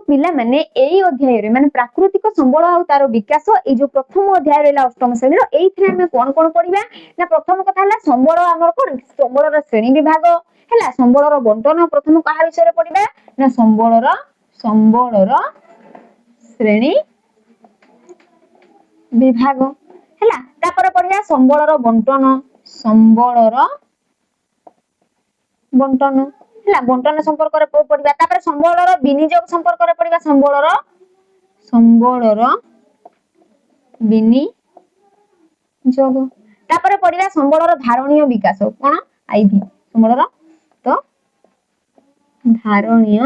पिला माने एई अध्याय रे माने प्राकृतिक संबल आ तार विकास ए जो प्रथम अध्याय रहला अष्टम श्रेणी रो एइथरे हम कोन कोन पढिबा ना प्रथम कथा हला संबल हमर कोन संबल रो श्रेणी विभाग हला संबल रो बंटन प्रथम कहा विषय रे पढिबा ना संबल रो श्रेणी विभाग हला तापर पढिया संबल रो बंटन हला बंटन संपर्क रे पढिबा तापर संबल रो विनियोग संपर्क रे पढिबा संबल रो विनियोग तापर पढिबा संबल रो धारणीय विकास कोन आईवी संबल रो तो धारणीय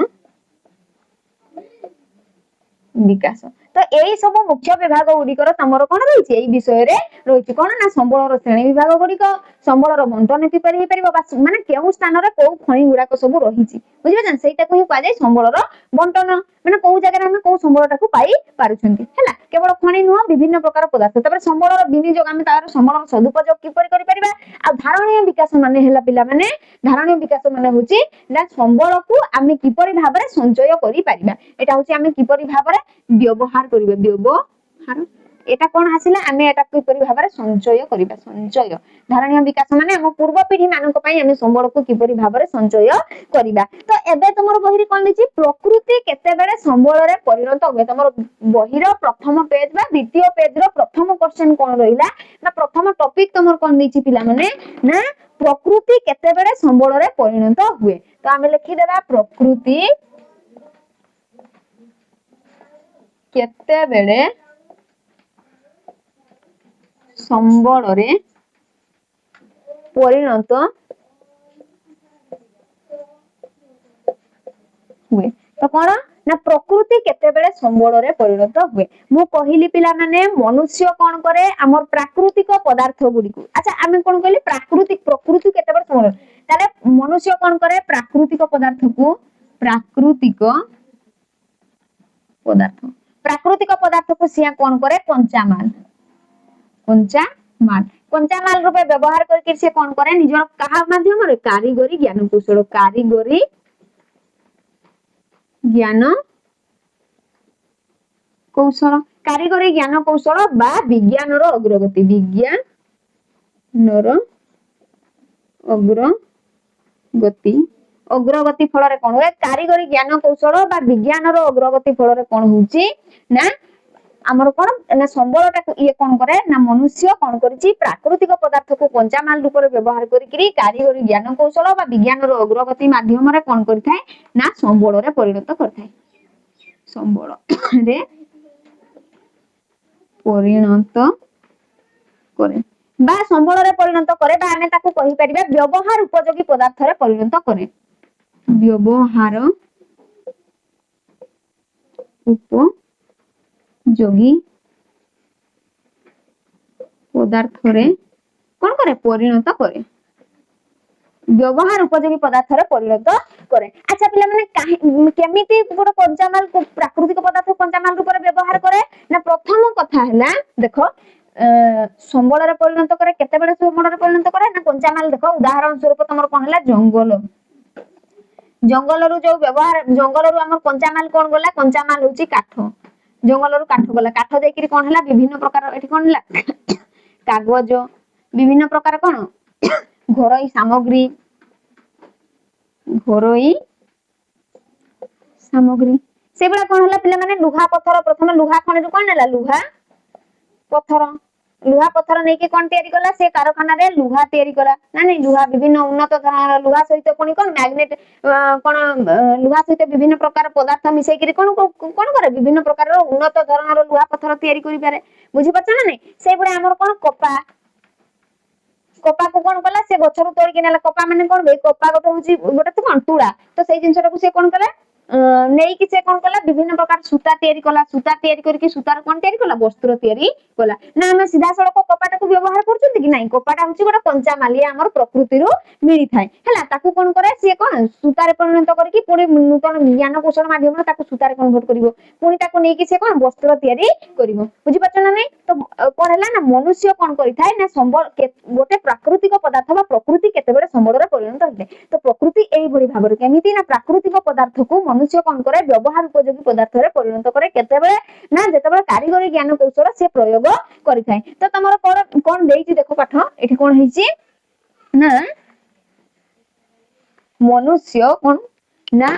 विकास तो एई सब मुख्य विभाग गुडिकर तमरो कोन रहिछि एई विषय रे रहिछि कोन ना संबल रो श्रेणी विभाग गुडिक संबल रो बंटन की परि परिबो माने केउ स्थान रे को खणी गुडा को सब रहिछि बुझिबे जन सेटा को ही पा जाय संबल रो बंटन माने को जगह रे हम को संबलटा को पाई पारुछंती हला केवल खणी नुह विभिन्न प्रकार पदार्थ तबरे संबल रो विनियोग हम तार संबल रो सदुपयोग की परि करि परिबा आ धारणीय विकास माने हला पिला माने धारणीय विकास माने होछि ना संबल को हम की परि भाबरे संचय करि परिबा एटा होछि हम की परि भाबरे व्यवहार करिवे व्यवहार एटा कोन हासिला आमे एटा की परि भाबरे संचय करिबा संचय धारणीय विकास माने हम पूर्व पीढ़ी मानक पई हम संबल को की परि भाबरे संचय करिबा तो एबे तमरो बहिरी कोन लिछि प्रकृति केते बेले संबल रे परिणत होय तमरो बहिरो प्रथम पेज बा द्वितीय पेज रो प्रथम क्वेश्चन कोन रहिला ना प्रथम टॉपिक तमरो कोन लिछि पिला माने ना प्रकृति केते बेले संबल रे परिणत हुए तो आमे लिखि देबा प्रकृति केते बेले संबल रे परिणत हुए तो कोन ना प्रकृति केते बेले संबल रे परिणत हुए मु कहिली पिला माने मनुष्य कोन करे हमर प्राकृतिक पदार्थ गुडी को अच्छा आमे कोन कहली प्रकृति केते बेले संबल ताले मनुष्य कोन करे प्राकृतिक पदार्थ को सिया कोन करे कंचा माल रूपे व्यवहार करके से कोन करे निजर कहा माध्यम रे कारीगरी ज्ञान कौशल बा विज्ञान रो अग्रगति फल रे कोन होय कारीगरी ज्ञान कौशल बा विज्ञान रो अग्रगति फल रे कोन होउची ना हमर कोन ना संबलटा को ये कोन करे ना मनुष्य कोन करिछि प्राकृतिक पदार्थ को कंचा माल रूप रे व्यवहार करिकरी कारीगरी ज्ञान कौशल बा विज्ञान रो अग्रगति माध्यम रे कोन करथाय ना संबल रे परिणत करथाय संबल रे परिणत करे बा संबल रे परिणत करे बा आमे ताको कहि परिबा व्यवहार उपयोगी पदार्थ रे परिणत करे व्यवहार उपयोगी पदार्थ रे कोन करे परिणत करे व्यवहार उपयोगी पदार्थ रे परिणत करे अच्छा पिला माने केमिति गोटे कंचामाल को प्राकृतिक पदार्थ कंचामाल रूप रे व्यवहार करे ना प्रथम कथा हैला देखो संबल रे परिणत करे केते बेले संबल रे परिणत करे ना कंचामाल देखो उदाहरण स्वरूप तमर कोन हैला जंगल रु जो व्यवहार जंगल रु हमर कंचामाल कोन गला कंचामाल होची काठ जंगल रु काठ गला काठ देकरी कोन हैला विभिन्न प्रकार एठी कोन हैला कागज विभिन्न प्रकार कोन घरोई सामग्री से बडा कोन हैला पिला माने लुहा पत्थर प्रथम लुहा खणी रु कोन हैला लुहा पत्थर नै के कोन तयारी कला से कारखाना रे लुहा तयारी कला ना नै लुहा विभिन्न उन्नत धरनर लुहा सहित कोनी कोन मैग्नेट कोन लुहा सहित विभिन्न प्रकार पदार्थ मिसै करी कोन करे विभिन्न प्रकार उन्नत धरनर लुहा पत्थर तयारी करि पारे बुझि पछ ना नै से बडा हमर कोन कपा को कोन कला से गछरु तोड़ी के नेला कपा माने कोन बे कपा गोटे होची गोटे तो कोन तुड़ा तो सेई जिंसटा को से कोन कला नेई कि से कोन कला विभिन्न प्रकार सूता तयारी करके सूतार कोन तयारी कला वस्त्र तयारी कला ना हम सीधा सड़क कपाटा को व्यवहार करछुंती कि नाही कपाटा होची गोटे कंचा मालिया हमर प्रकृति रु मिली थाय हला ताकू कोन करे से कोन सूता रे परिणत करके पुणी नूतन ज्ञान कौशल माध्यम रे ताकू सूता रे कन्वर्ट करिवो पुणी ताकू नेई कि से कोन वस्त्र तयारी करिवो बुझि पछ ना नै तो कोन हला ना मनुष्य कोन करि थाय ना संबल गोटे प्राकृतिक पदार्थ बा प्रकृति केते बेले संबल रे परिणत होते तो प्रकृति एई भली भाबर केमिति ना प्राकृतिक पदार्थ को मनुष्य कौन करे व्यवहार उपयोगी पदार्थ रे परिणत करे केतेबेले ना जेतेबेले कारीगरी ज्ञान कौशल से प्रयोग करि थाए। तो तमरो कोन देइछि देखो पाठ एठी कोन हेछि ना मनुष्य कौन ना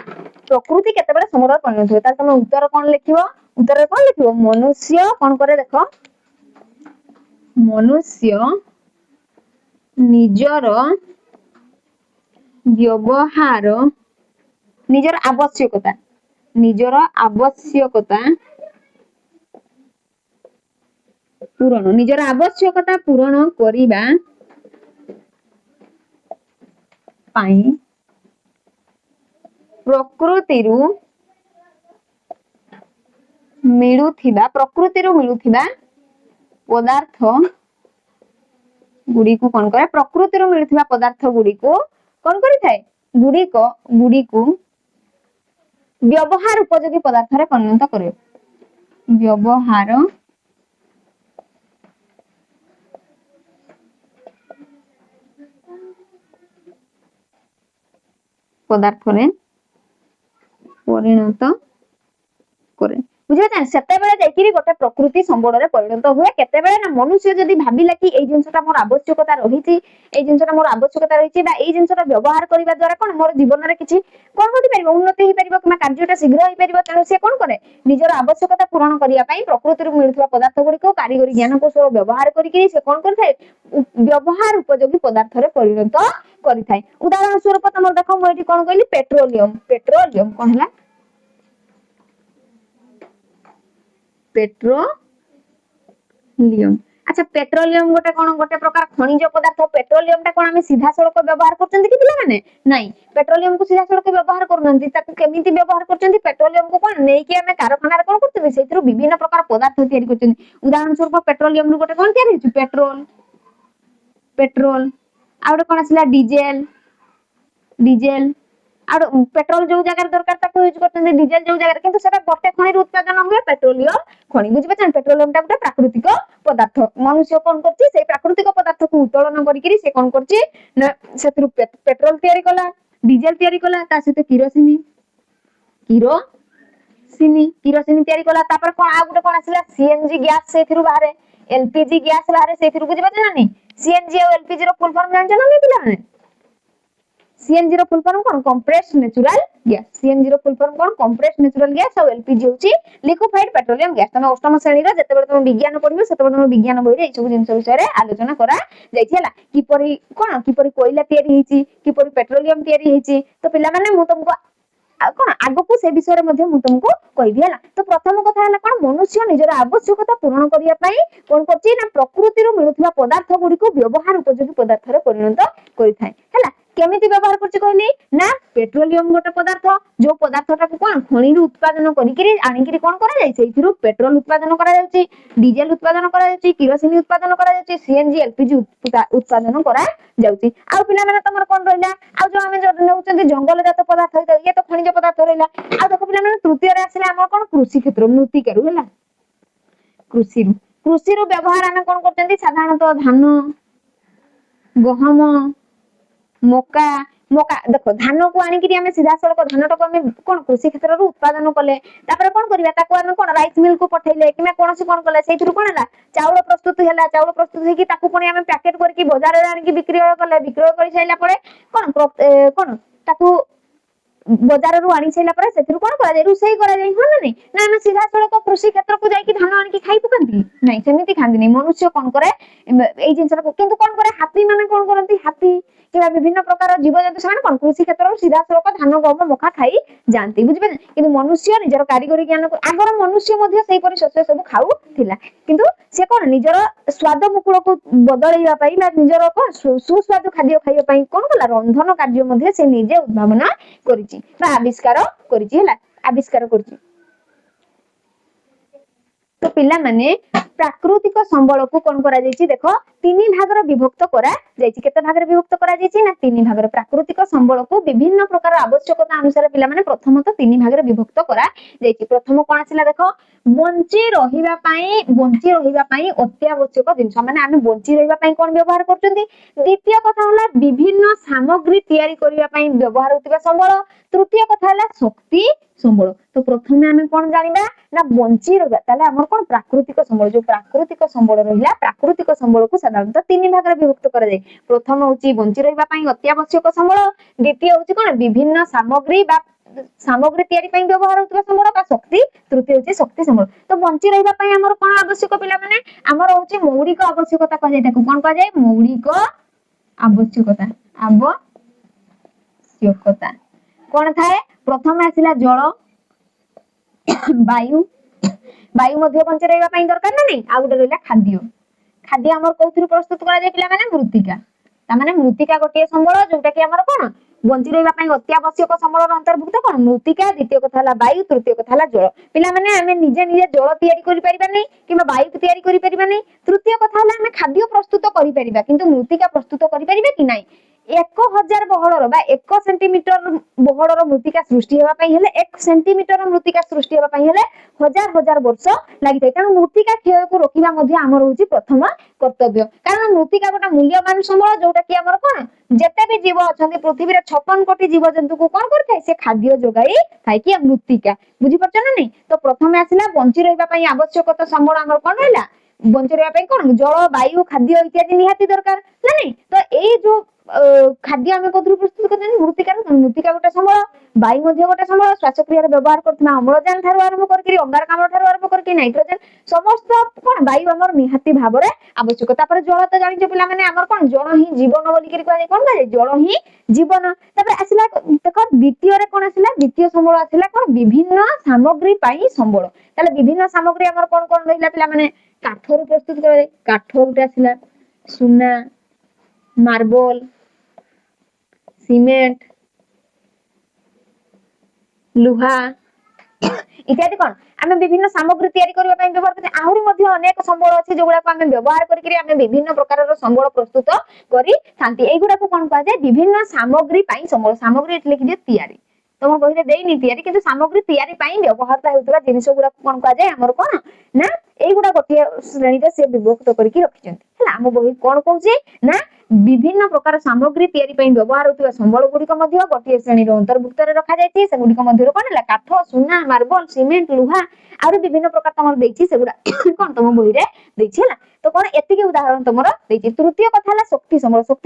प्रकृति केतेबेले समूह परिणत होय। तार तमे उत्तर कोन लिखिबो उत्तर रे कोन लिखिबो मनुष्य कोन करे देखो मनुष्य निजर व्यवहार निजर आवश्यकता पूरण करिबा पाई प्रकृतिरु मिलुथिबा पदार्थ गुडी को कोन करे प्रकृतिरु मिलुथिबा पदार्थ गुडी को कोन करि थाए गुडी को व्यवहार उपयोगी पदार्थ रे परिणत करे। व्यवहार पदार्थ रे परिणत करे बुझे सेते बेले जाइकिरी गोटे प्रकृति संबल रे परिणत हुए केते बेले ना मनुष्य जदी भाबिला कि एई जिंसटा मोर आवश्यकता रहिछि एई जिंसटा मोर आवश्यकता रहिछि बा एई जिंसटा व्यवहार करिबा द्वारा कोन मोर जीवन रे किछि कोन होति परिबो उन्नति हि परिबो कि कार्यटा शीघ्र हि परिबो तनो से कोन करे निजर आवश्यकता पूर्ण करिया पई प्रकृति रो मिलुथबा पदार्थ गुडी को कारीगरी ज्ञान कौशल व्यवहार करिकि से कोन करथाय व्यवहार उपयोगी पदार्थ रे परिणत करिथाय। उदाहरण स्वरूप तमर देखो म एठी कोन कहली पेट्रोलियम कोन हला पेट्रोलियम। अच्छा पेट्रोलियम गोटे प्रकार खनिज पदार्थ पेट्रोलियम टा कोन हम सीधा सड़क व्यवहार करचंती कि पिला माने नहीं पेट्रोलियम को सीधा सड़क व्यवहार करूनंती ताकू केमिति व्यवहार करचंती पेट्रोलियम को कोन नै कि हम कारखाना रे कोन करचंती सेथिरु विभिन्न प्रकार पदार्थ तयारी करचंती। उदाहरण स्वरूप पेट्रोलियम नु गोटे कोन तयारी छि पेट्रोल आ गोटे कोन आसिला डीजल आ पेट्रोल जो जगह दरकार ताको यूज करते डीजल जो जगह किंतु सेटा गोटे खनि उत्पादन हुए पेट्रोलियम खनि बुझि पछन पेट्रोलियम टा गोटे प्राकृतिक पदार्थ मनुष्य कोन करछि से प्राकृतिक पदार्थ को उत्तोलन करिकरी से कोन करछि ना सेतरु पेट्रोल तयारी कला डीजल तयारी कला ता सहित किरोसिनी तयारी कला तापर कोन आ गोटे कोन आसिला सीएनजी गैस सेथिरु बाहरे एलपीजी गैस बाहरे सेथिरु बुझि पछन नहीं सीएनजी और एलपीजी रो फुल फॉर्म जानछ ना नहीं पिला माने सीएनजी रो फुल फॉर्म कोन कंप्रेस्ड नेचुरल गैस सीएनजी रो फुल फॉर्म कोन कंप्रेस्ड नेचुरल गैस और एलपीजी होची लिक्विफाइड पेट्रोलियम गैस तमे अष्टम श्रेणी रे जतेबेले तमे विज्ञान पढिबो सेतेबेले तमे विज्ञान बहि रे ए सब जिंस विषय रे आलोचना करा जाइछि हला किपरि कोयला तयारी हेछि किपरि पेट्रोलियम तयारी हेछि तो पिला माने मु तुमको कोन आगो को से विषय रे मध्ये मु तुमको कहिबी हला। तो प्रथम कथा हला कोन मनुष्य निजर आवश्यकता पूर्ण करिया पई कोन करछि ना प्रकृति रो मिलुथबा पदार्थ गुडी को व्यवहार उपयोगी पदार्थ रे परिणत करिथाय हला केमिति व्यवहार करछि कहली ना पेट्रोलियम गोटे पदार्थ जो पदार्थटा को कोन खनि रू उत्पादन करिकरी आनिकरी कोन करा जाय सेथिरु पेट्रोल उत्पादन करा जाउछि डीजल उत्पादन करा जाउछि किरोसिन उत्पादन करा जाउछि सीएनजी एलपीजी उत्पादन करा जाउछि। आ पिला माने तमर कोन रहला आ जो हमें जो नउचंती जंगल जात पदार्थ ये तो खनिज पदार्थ रहला आ देखो पिला माने तृतीय रे आसिला हमर कोन कृषि क्षेत्र मृत्तिकारू हला कृषि रो व्यवहार हम कोन करचंती साधारणतः धान गहम मका देखो धान को आनी कि हमें सीधा सड़क धान टाको हमें कोन कृषि क्षेत्र रो उत्पादन कले तापर कोन करिया ताको हमें कोन राइस मिल को पठैले किना कोनसी कोन कले सेथिरु कोन हला चाउल प्रस्तुत हे कि ताको कोन हमें पैकेट करके बाजार रे आनी कि विक्रय करि साइला परे कोन ताको बाजार रो आनी साइला परे सेथिरु कोन करा जाय रुसई करा जाय हो ना हमें सीधा सड़क कृषि क्षेत्र को जाई कि धान आनी कि खाई पकंती नहीं सेमिति खांदी नहीं मनुष्य कोन करे एई जिंसरा किंतु कोन करे हाथी माने कोन करंती हाथी कि विभिन्न प्रकार जीव जंतु से कोन कृषि क्षेत्र रो सीधा सड़क धान गहम मका खाई जानती बुझबे किंतु मनुष्य निजर कारीगरी ज्ञान को आगर मनुष्य मध्ये सेही परि शस्य सब खाऊ थिला किंतु से कोन निजर स्वाद मुकुल को बदलैया पई बा निजर को सुस्वादु खाद्य खाइया पई कोन कला रंधन कार्य मध्ये से निजे उद्भावना करिछि बा आविष्कार करिछि हला आविष्कार करिछि। तो पिला माने प्राकृतिक संबल को कोन करा जायछि देखो तीन भाग रे विभक्त करा जायछि केते भाग रे विभक्त करा जायछि ना तीन भाग रे प्राकृतिक संबल को विभिन्न प्रकार आवश्यकता अनुसार पिला माने प्रथमत तीन भाग रे विभक्त करा जायछि। प्रथम कोन आसिला देखो बंची रहिबा पई अत्यावश्यक जिंस माने आमे बंची रहिबा पई कोन व्यवहार करचंती। द्वितीय कथा होला विभिन्न सामग्री तयारी करिबा पई व्यवहार होतिबा संबल। तृतीय कथा होला शक्ति ସମ୍ବଳ। तो प्रथमे आमे कोन जानिबा ना बंची रहबा ताले हमर कोन प्राकृतिक सम्बल जो प्राकृतिक सम्बल रहिला प्राकृतिक सम्बल को साधारणतः तीन भाग रे विभक्त करा जाय। प्रथम होची बंची रहबा पई अत्यावश्यक सम्बल, द्वितीय होची कोन विभिन्न सामग्री बा सामग्री तयारी पई व्यवहार होतबा सम्बल बा शक्ति, तृतीय होची शक्ति सम्बल। तो बंची रहबा पई हमर कोन आवश्यक पिला माने हमर होची मौलिक आवश्यकता कह जाय ताको कोन कह जाय मौलिक आवश्यकता आवश्यकता कोन थाए प्रथम आसिला जल वायु वायु मध्ये बंची रहबा पई दरकार ना नहीं आ गुटे रहला खाद्य खाद्य हमर कोथुर प्रस्तुत करा जाय पिला माने मृत्तिका ता माने मृत्तिका गोटे संबल जोटा कि हमर कोन बंची रहबा पई अत्यावश्यक संबल अंतर्भुक्त कोन मृत्तिका द्वितीय कथा हला वायु तृतीय कथा हला जल पिला माने हमें निजे निजे जल तयारी करि परिबा नै किबा वायु तयारी करि परिबा नै तृतीय कथा हला हमें खाद्य प्रस्तुत करि परिबा किंतु मृत्तिका प्रस्तुत करि परिबा कि नै 1000 बहळर बा 1 सेंटीमीटर बहळर मृत्तिका सृष्टि हेबा पई हेले 1 सेंटीमीटर मृत्तिका सृष्टि हेबा पई हेले हजार हजार वर्ष लागि थाय कारण मृत्तिका क्षय को रोकिबा मध्ये हमर होची प्रथम कर्तव्य कारण मृत्तिका गोटा मूल्यवान संबल जोटा कि हमर कोन जेते भी जीव अछंती पृथ्वी रे 56 कोटी जीव जंतु को कोन करथाय से खाद्य जोगाई थाय कि मृत्तिका बुझी परछ ना नै तो प्रथमे आसिला बंची रहबा पई आवश्यकता संबल हमर कोन हैला बंची रहबा पई कोन जल वायु खाद्य इत्यादि निहाती दरकार ना नै तो एई जो खाद्य आमे कोथुर प्रस्तुत करथि मृत्तिका गोटे संबल वायु मध्ये गोटे संबल श्वासक्रिया रे व्यवहार करथना अम्लजान थारु आरंभ करके अंगारकाम्ल थारु आरंभ करके नाइट्रोजन समस्त कोन वायु हमर निहाती भाबरे आवश्यकता पर जल त जानि जे पिला माने हमर कोन जल ही जीवन बोली करी कहै कोन कहै जल ही जीवन तबे आसिला देखो द्वितीय रे कोन आसिला द्वितीय संबल आसिला कोन विभिन्न सामग्री पाई संबल ताले विभिन्न सामग्री हमर कोन कोन रहिला पिला माने काठर प्रस्तुत करे काठ उटे आसिला सुना मार्बल सीमेंट लुहा इत्यादि कोन आमे विभिन्न सामग्री तयारी करबा पई व्यवहार करते आहुरी मध्ये अनेक संबल अछि जोगुडा को आमे व्यवहार करिकरी आमे विभिन्न प्रकार रो संबल प्रस्तुत करी थांती एगुडा को कोन कहै जाय विभिन्न सामग्री पई संबल सामग्री एतले कि जे तयारी तम बहिरे देइनी तयारी किंतु सामग्री तयारी पई व्यवहारता हेउतबा जिनिस गुडा को कोन कहै जाय हमर कोन ना एगुडा गोटे श्रेणी रे से विभक्त करिकि रखिचंती हला हम बहि कोन कहउची ना विभिन्न प्रकार सामग्री तयारी पई व्यवहार होतबा संबल गुडी को मध्ये गोटे श्रेणी रो अंतर्भुक्त रे रखा जायछि से गुडी को मध्ये कोन हला काठ सुना मार्बल सीमेंट लुहा आरो विभिन्न प्रकार तमर देछि से गुडा कोन तम बहि रे देछि हला तो कोन एतिके उदाहरण तमर देछि तृतीय कथा हला शक्ति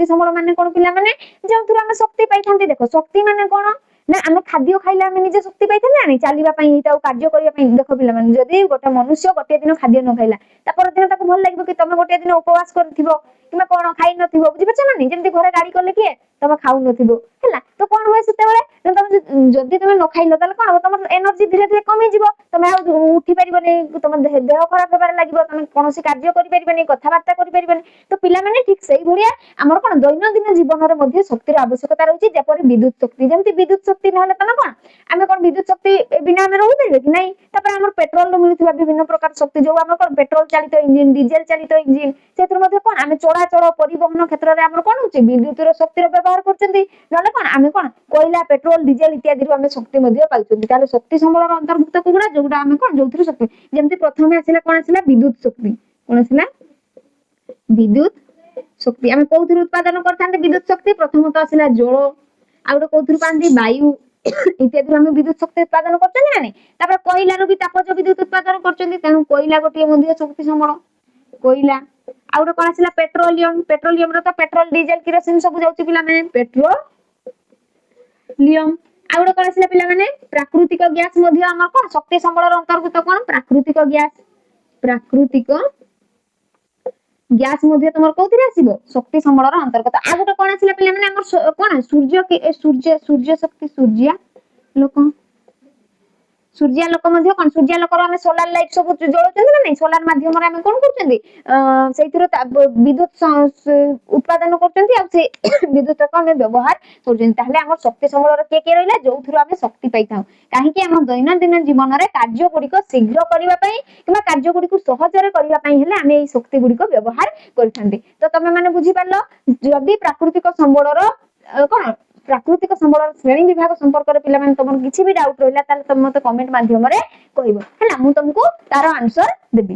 संबल माने कोन पिला माने जेउथुर हम शक्ति पाइथांती देखो शक्ति माने कोन ना आमे खाद्य खाइला आमे निजे शक्ति पाइथांती ना चलीबा पई हिताउ कार्य करिया पई देखो पिला माने जदी गोटे मनुष्य गोटे दिन खाद्य न खाइला ता पर दिन ताको भल लागिबो कि तमे गोटे दिन उपवास करथिबो किमा कोन खाइ नथिबो बुझि पछ ना नि जेंति घरे गाड़ी करले कि तमे खाउ नथिबो हला तो कोन होय सेते बेले तमे जदी तमे न खाइलो ताले कोन हो तमर एनर्जी धीरे धीरे कमी जिवो तमे आ उठी परिबो नै तम देह खराब हेबार लागिबो तमे कोनोसी कार्य करि परिबो नै कथा बार्ता करि परिबो नै तो पिला माने ठीक सही भलिया हमर कोन दैनंदिन जीवन रे मध्ये शक्तिर आवश्यकता रहउची जेपरि विद्युत शक्ति जेंति विद्युत शक्ति नहले तमे कोन आमे कोन विद्युत शक्ति बिना आमे रहि परिबे कि नै तापर हमर पेट्रोल रो मिलुथिबा विभिन्न प्रकार शक्ति जो हमर कोन पेट्रोल चालित इंजन डीजल चालित इंजन सेतर मध्ये कोन आमे चोराचल परिवहन क्षेत्र रे हमर कोन होची विद्युत रो शक्ति रो व्यवहार करचंती नले कोन आमे कोन कोयला पेट्रोल डीजल इत्यादि रो आमे शक्ति मध्ये पाइचंती ताले शक्ति संबल रो अंतर्भुक्त कोगुडा जोगुडा आमे कोन जोथुर शक्ति जेंति प्रथमे आसिला कोन आसिला विद्युत शक्ति कोन आसिला विद्युत शक्ति आमे कोथुर उत्पादन करथांते विद्युत शक्ति प्रथमत आसिला जल आ गोटे कोथुर पांती वायु इत्यादि हम विद्युत शक्ति उत्पादन करछन ना नै तापर कोयला रो भी तापज विद्युत उत्पादन करछन तेनु कोयला गोटे मध्ये शक्ति संबल कोयला आ गोटे कोन आसिला पेट्रोलियम रो तो पेट्रोल डीजल केरोसिन सब जाउची पिला माने पेट्रोलियम आ गोटे कोन आसिला पिला माने प्राकृतिक गैस मध्ये हमर कोन शक्ति संबल रो अंतर्गत कोन प्राकृतिक गैस मध्ये तमर कोथिरे आसीबो शक्ति संबल रो अंतर्गत आ गोटे कोन आसिला पिला माने हमर कोन सूर्य शक्ति सूर्यालोक मध्ये कोन सूर्यालोक रो हम सोलार लाइट सब जळोचंदी ना नै सोलार माध्यम रे हम कोन करचंदी सेइथिरो विद्युत उत्पादन करचंदी आ से विद्युत को हम व्यवहार करचंदी ताहले हमर शक्ति संबल रो के रहिला जोथुरो हम शक्ति पाइथाउ काहे कि हम दैनंदिन जीवन रे कार्य गुडी को शीघ्र करिवा पई किबा कार्य गुडी को सहज रे करिवा पई हेले हम एई शक्ति गुडी को व्यवहार करथांती तो तमे माने बुझी पारलो जदी प्राकृतिक संबल रो कोन प्राकृतिक संबल श्रेणी विभाग संपर्क रे पिला माने तमन किछि भी डाउट रहला ताले तम मते कमेंट माध्यम रे कहिबो हला मु तुमको तार आंसर देबी।